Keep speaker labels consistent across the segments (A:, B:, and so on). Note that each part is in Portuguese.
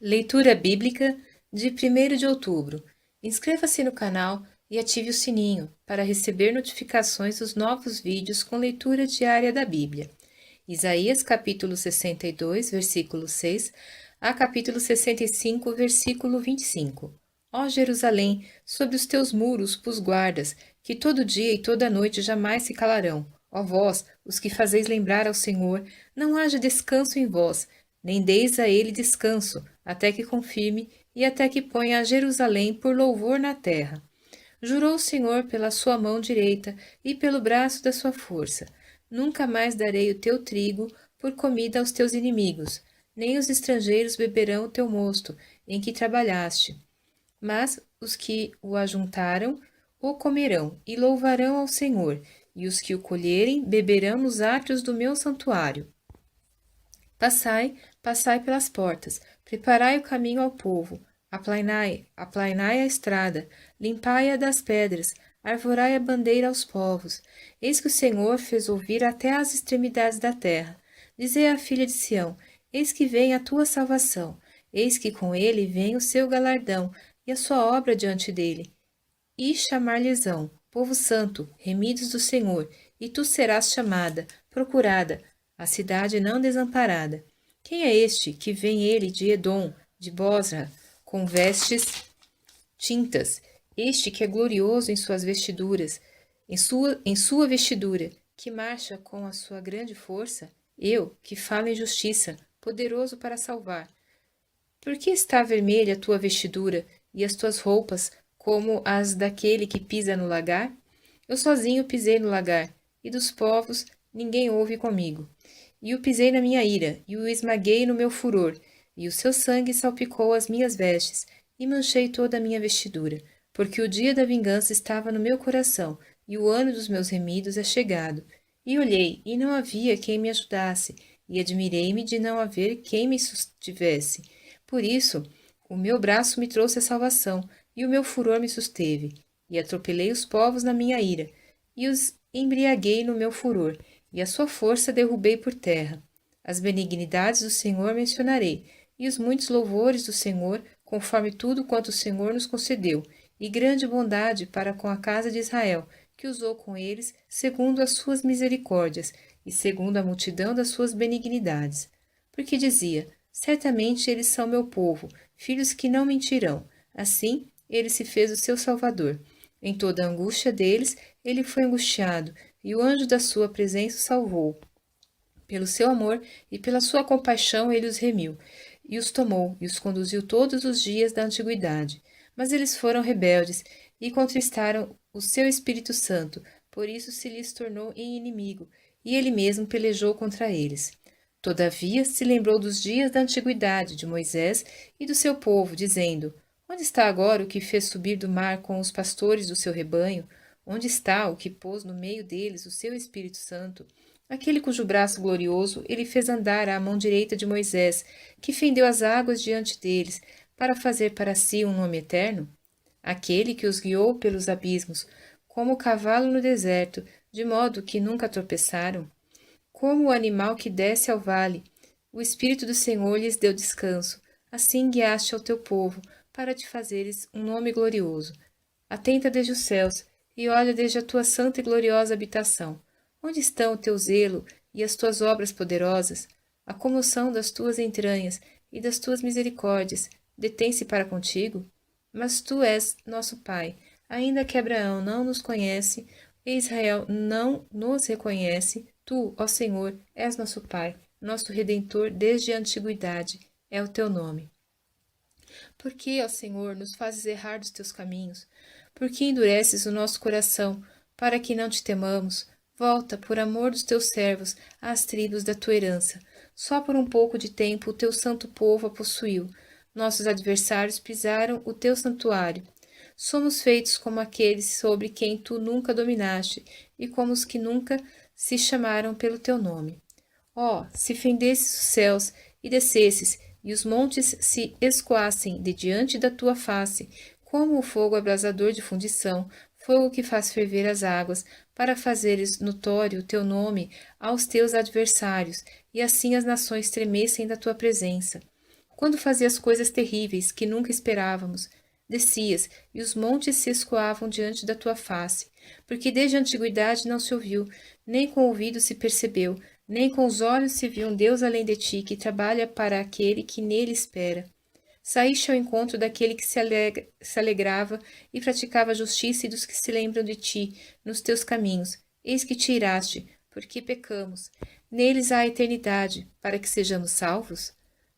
A: Leitura Bíblica de 1º de outubro. Inscreva-se no canal e ative o sininho para receber notificações dos novos vídeos com leitura diária da Bíblia. Isaías capítulo 62, versículo 6 a capítulo 65, versículo 25. Ó Jerusalém, sobre os teus muros pus guardas, que todo dia e toda noite jamais se calarão. Ó vós, os que fazeis lembrar ao Senhor, não haja descanso em vós, nem deis a ele descanso, até que confirme e até que ponha a Jerusalém por louvor na terra. Jurou o Senhor pela sua mão direita e pelo braço da sua força: nunca mais darei o teu trigo por comida aos teus inimigos, nem os estrangeiros beberão o teu mosto, em que trabalhaste. Mas os que o ajuntaram o comerão e louvarão ao Senhor, e os que o colherem beberão nos átrios do meu santuário. Passai, passai pelas portas, preparai o caminho ao povo, aplainai, aplainai a estrada, limpai-a das pedras, arvorai a bandeira aos povos. Eis que o Senhor fez ouvir até às extremidades da terra. Dizei à filha de Sião: eis que vem a tua salvação, eis que com ele vem o seu galardão e a sua obra diante dele. E chamar-lhes-ão, povo santo, remidos do Senhor, e tu serás chamada, procurada, a cidade não desamparada. Quem é este que vem ele de Edom, de Bosra, com vestes tintas? Este que é glorioso em suas vestiduras, em sua vestidura, que marcha com a sua grande força? Eu, que falo em justiça, poderoso para salvar. Por que está vermelha a tua vestidura e as tuas roupas como as daquele que pisa no lagar? Eu sozinho pisei no lagar, e dos povos ninguém houve comigo. E o pisei na minha ira, e o esmaguei no meu furor, e o seu sangue salpicou as minhas vestes, e manchei toda a minha vestidura, porque o dia da vingança estava no meu coração, e o ano dos meus remidos é chegado. E olhei, e não havia quem me ajudasse, e admirei-me de não haver quem me sustivesse. Por isso, o meu braço me trouxe a salvação, e o meu furor me susteve. E atropelei os povos na minha ira, e os embriaguei no meu furor, e a sua força derrubei por terra. As benignidades do Senhor mencionarei, e os muitos louvores do Senhor, conforme tudo quanto o Senhor nos concedeu, e grande bondade para com a casa de Israel, que usou com eles segundo as suas misericórdias, e segundo a multidão das suas benignidades. Porque dizia: certamente eles são meu povo, filhos que não mentirão. Assim, ele se fez o seu salvador. Em toda a angústia deles, ele foi angustiado, e o anjo da sua presença o salvou. Pelo seu amor e pela sua compaixão ele os remiu, e os tomou, e os conduziu todos os dias da antiguidade. Mas eles foram rebeldes, e contristaram o seu Espírito Santo, por isso se lhes tornou inimigo, e ele mesmo pelejou contra eles. Todavia se lembrou dos dias da antiguidade de Moisés e do seu povo, dizendo: onde está agora o que fez subir do mar com os pastores do seu rebanho? Onde está o que pôs no meio deles o seu Espírito Santo? Aquele cujo braço glorioso ele fez andar à mão direita de Moisés, que fendeu as águas diante deles, para fazer para si um nome eterno? Aquele que os guiou pelos abismos, como o cavalo no deserto, de modo que nunca tropeçaram? Como o animal que desce ao vale, o Espírito do Senhor lhes deu descanso. Assim guiaste ao teu povo, para te fazeres um nome glorioso. Atenta desde os céus, e olha desde a tua santa e gloriosa habitação. Onde estão o teu zelo e as tuas obras poderosas? A comoção das tuas entranhas e das tuas misericórdias detém-se para contigo? Mas tu és nosso Pai, ainda que Abraão não nos conhece, e Israel não nos reconhece, tu, ó Senhor, és nosso Pai, nosso Redentor desde a antiguidade, é o teu nome. Por que, ó Senhor, nos fazes errar dos teus caminhos? Por que endureces o nosso coração, para que não te temamos? Volta, por amor dos teus servos, às tribos da tua herança. Só por um pouco de tempo o teu santo povo a possuiu. Nossos adversários pisaram o teu santuário. Somos feitos como aqueles sobre quem tu nunca dominaste, e como os que nunca se chamaram pelo teu nome. Ó, se fendesses os céus e descesses, e os montes se escoassem de diante da tua face, como o fogo abrasador de fundição, fogo que faz ferver as águas, para fazeres notório o teu nome aos teus adversários, e assim as nações tremessem da tua presença. quando fazias coisas terríveis que nunca esperávamos. Descias, e os montes se escoavam diante da tua face, porque desde a antiguidade não se ouviu, nem com o ouvido se percebeu, nem com os olhos se viu um Deus além de ti, que trabalha para aquele que nele espera. Saíste ao encontro daquele que se alegrava e praticava a justiça e dos que se lembram de ti, nos teus caminhos. Eis que te iraste, porque pecamos. Neles há a eternidade, para que sejamos salvos?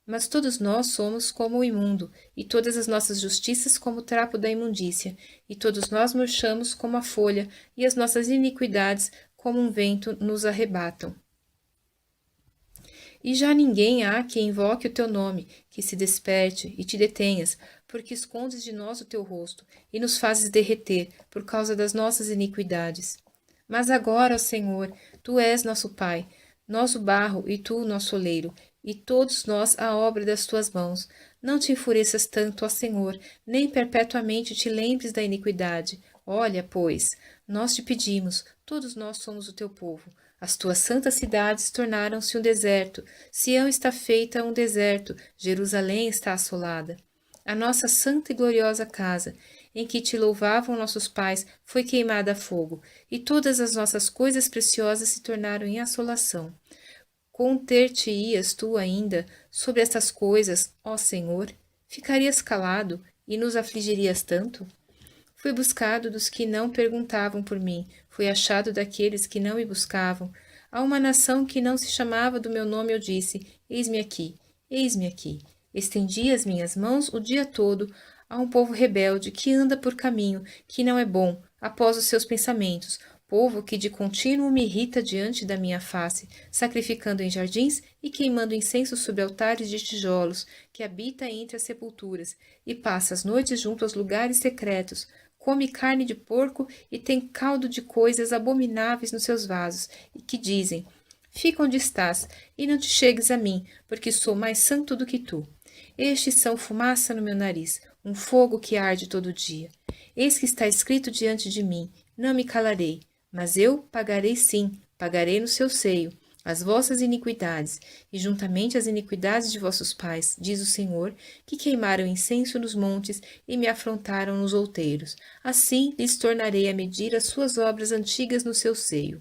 A: Mas todos nós somos como o imundo, e todas as nossas justiças como o trapo da imundícia, e todos nós murchamos como a folha, e as nossas iniquidades como um vento nos arrebatam. E já ninguém há que invoque o teu nome, que se desperte e te detenhas, porque escondes de nós o teu rosto e nos fazes derreter por causa das nossas iniquidades. Mas agora, ó Senhor, tu és nosso Pai, nós o barro e tu o nosso oleiro, e todos nós a obra das tuas mãos. Não te enfureças tanto, ó Senhor, nem perpetuamente te lembres da iniquidade. Olha, pois, nós te pedimos, todos nós somos o teu povo. As tuas santas cidades tornaram-se um deserto, Sião está feita um deserto, Jerusalém está assolada. A nossa santa e gloriosa casa, em que te louvavam nossos pais, foi queimada a fogo, e todas as nossas coisas preciosas se tornaram em assolação. Conter-te-ias tu ainda sobre estas coisas, ó Senhor? Ficarias calado e nos afligirias tanto? Fui buscado dos que não perguntavam por mim, fui achado daqueles que não me buscavam. A uma nação que não se chamava do meu nome eu disse, eis-me aqui, eis-me aqui. Estendi as minhas mãos o dia todo a um povo rebelde que anda por caminho que não é bom, após os seus pensamentos, povo que de contínuo me irrita diante da minha face, sacrificando em jardins e queimando incenso sobre altares de tijolos, que habita entre as sepulturas, e passa as noites junto aos lugares secretos, come carne de porco e tem caldo de coisas abomináveis nos seus vasos, e que dizem, fica onde estás, e não te chegues a mim, porque sou mais santo do que tu. Estes são fumaça no meu nariz, um fogo que arde todo dia. Eis que está escrito diante de mim, não me calarei, mas eu pagarei sim, pagarei no seu seio, as vossas iniquidades, e juntamente as iniquidades de vossos pais, diz o Senhor, que queimaram incenso nos montes e me afrontaram nos outeiros. Assim lhes tornarei a medir as suas obras antigas no seu seio.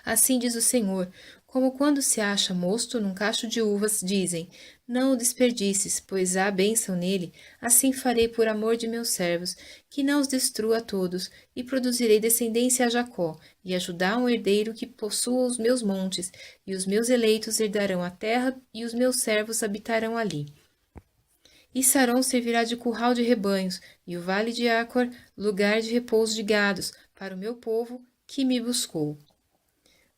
A: Assim diz o Senhor, como quando se acha mosto num cacho de uvas, dizem, não o desperdices, pois há bênção nele, assim farei por amor de meus servos, que não os destrua a todos, e produzirei descendência a Jacó, e a Judá um herdeiro que possua os meus montes, e os meus eleitos herdarão a terra, e os meus servos habitarão ali. E Sarão servirá de curral de rebanhos, e o vale de Acor, lugar de repouso de gados, para o meu povo que me buscou.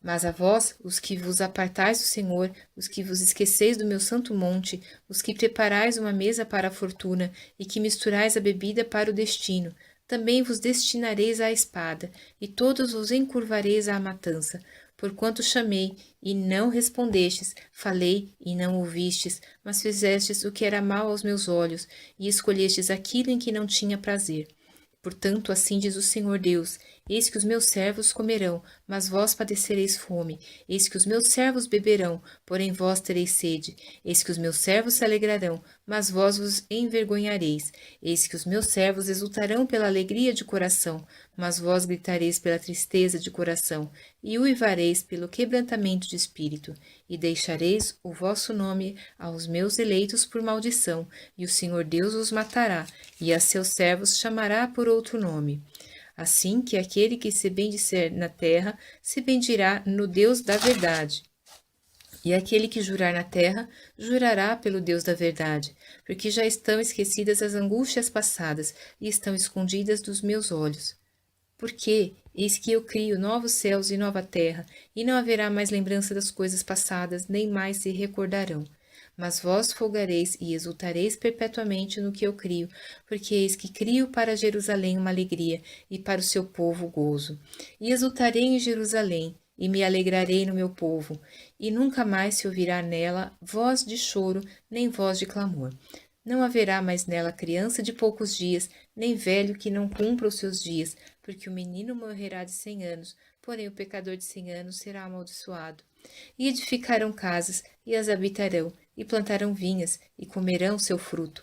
A: Mas a vós, os que vos apartais do Senhor, os que vos esqueceis do meu santo monte, os que preparais uma mesa para a fortuna e que misturais a bebida para o destino, também vos destinareis à espada, e todos vos encurvareis à matança. Porquanto chamei, e não respondestes, falei, e não ouvistes, mas fizestes o que era mal aos meus olhos, e escolhestes aquilo em que não tinha prazer. Portanto, assim diz o Senhor Deus, eis que os meus servos comerão, mas vós padecereis fome. Eis que os meus servos beberão, porém vós tereis sede. Eis que os meus servos se alegrarão, mas vós vos envergonhareis. Eis que os meus servos exultarão pela alegria de coração, mas vós gritareis pela tristeza de coração, e uivareis pelo quebrantamento de espírito. E deixareis o vosso nome aos meus eleitos por maldição, e o Senhor Deus os matará, e a seus servos chamará por outro nome. Assim que aquele que se bendisser na terra, se bendirá no Deus da verdade. E aquele que jurar na terra, jurará pelo Deus da verdade, porque já estão esquecidas as angústias passadas e estão escondidas dos meus olhos. Porque, eis que eu crio novos céus e nova terra, e não haverá mais lembrança das coisas passadas, nem mais se recordarão. Mas vós folgareis e exultareis perpetuamente no que eu crio, porque eis que crio para Jerusalém uma alegria, e para o seu povo gozo. E exultarei em Jerusalém, e me alegrarei no meu povo, e nunca mais se ouvirá nela voz de choro, nem voz de clamor. Não haverá mais nela criança de poucos dias, nem velho que não cumpra os seus dias, porque o menino morrerá de 100 anos, porém o pecador de 100 anos será amaldiçoado. E edificarão casas, e as habitarão, e plantarão vinhas, e comerão seu fruto.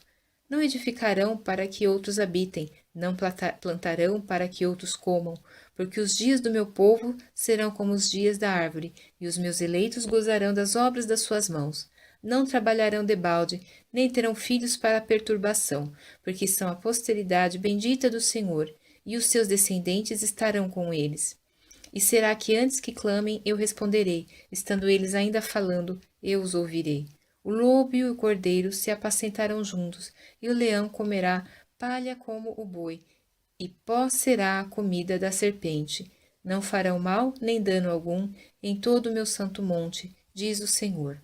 A: Não edificarão para que outros habitem, não plantarão para que outros comam, porque os dias do meu povo serão como os dias da árvore, e os meus eleitos gozarão das obras das suas mãos. Não trabalharão debalde, nem terão filhos para perturbação, porque são a posteridade bendita do Senhor, e os seus descendentes estarão com eles. E será que antes que clamem, eu responderei, estando eles ainda falando, eu os ouvirei. O lobo e o cordeiro se apacentarão juntos, e o leão comerá palha como o boi, e pó será a comida da serpente. Não farão mal nem dano algum em todo o meu santo monte, diz o Senhor.